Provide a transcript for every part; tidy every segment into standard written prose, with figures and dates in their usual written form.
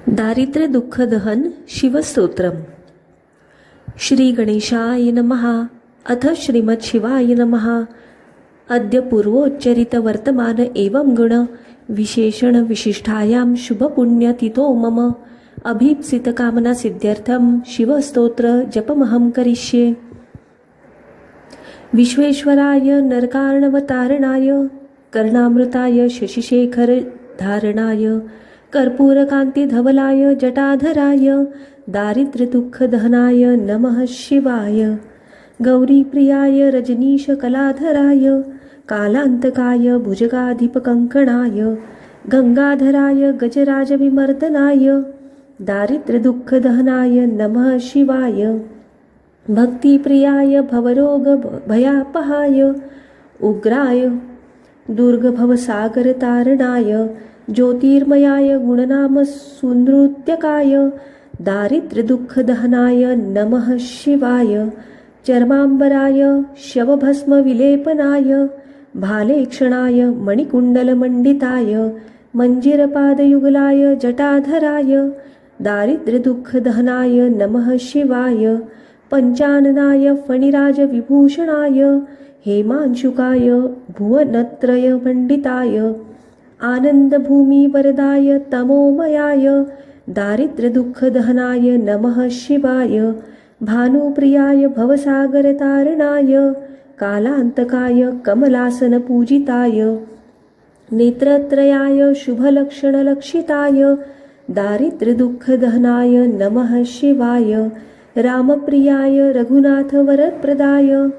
दारिद्र्य दुःख दहन शिवस्तोत्रम. श्री गणेशाय नमः. अथ श्रीमत् शिवाय नमः. अद्य पूर्वोच्चरित वर्तमान एवं गुण विशेषण विशिष्टायां शुभ पुण्यतिथो मम अभीप्सित कामना सिद्ध्यर्थम शिवस्तोत्र जपमहं करिष्ये. विश्वेश्वराय नरकार्णवतारणाय कर्णामृताय शशिशेखर धारणाय कर्पूरकान्तिधवलाय जटाधराय दारिद्र्यदुःखदहनाय नमः शिवाय. गौरीप्रियाय रजनीशकलाधराय कालान्तकाय भुजगाधिपकङ्कणाय गंगाधराय गजराजविमर्दनाय दारिद्र्यदुःखदहनाय नमः शिवाय. भक्तिप्रियाय भवरोगभयापहाय उग्राय दुर्गभवसागरतारणाय ज्योतिर्मयाय गुणनाम सुनृत्यकाय दारिद्र्यदुःखदहनाय नमः शिवाय. चर्मांबराय शवभस्मविलेपनाय भालेक्षणाय मणिकुण्डलमण्डिताय मञ्जिरपादयुगलाय जटाधराय दारिद्र्यदुःखदहनाय नमः शिवाय. पंचाननाय फणिराजविभूषणाय हेमांशुकाय भुवनत्रयमण्डिताय आनन्दभूमिवरदाय तमोमयाय दारिद्र्यदुःखदहनाय नमः शिवाय. भानुप्रियाय भवसागरतारणाय कालान्तकाय कमलासनपूजिताय नेत्रत्रयाय शुभलक्षणलक्षिताय दारिद्र्यदुःखदहनाय नमः शिवाय. रामप्रियाय रघुनाथवरप्रदाय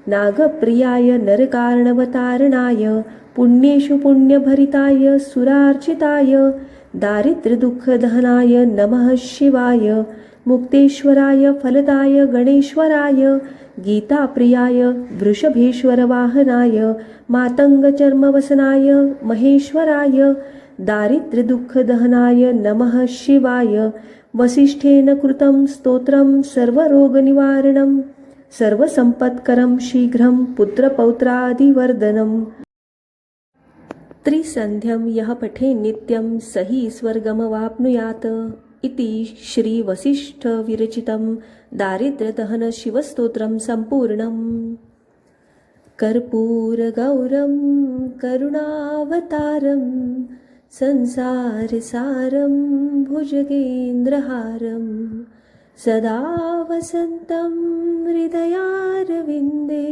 नागप्रियाय नरकार्णवतारणाय पुण्येषु पुण्यभरिताय सुरार्चिताय दारिद्र्यदुःखदहनाय नमः शिवाय. मुक्तेश्वराय फलदाय गणेश्वराय गीताप्रियाय वृषभेश्वरवाहनाय मातङ्गचर्मवसनाय महेश्वराय दारिद्र्यदुःखदहनाय नमः शिवाय. वसिष्ठेन कृतं स्तोत्रं सर्वरोगनिवारणं सर्वसम्पत्करं शीघ्रं पुत्रपौत्रादिवर्धनम्. त्रिसन्ध्यं यः पठे नित्यं स हि स्वर्गमवाप्नुयात् इति श्री वसिष्ठ विरचितं दारिद्र्यदहन शिवस्तोत्रं सम्पूर्णम्. कर्पूरगौरं करुणावतारं संसारसारं भुजगेन्द्रहारं सदा वसन्तं हृदयारविन्दे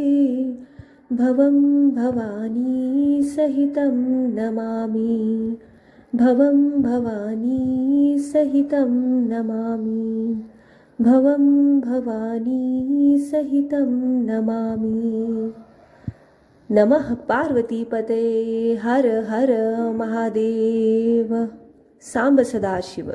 भवं भवानी सहितं नमामि. भवं भवानी सहितं नमामि. भवं भवानी सहितं नमामि. नमः पार्वतीपते. हर हर महादेव. सांब सदाशिव.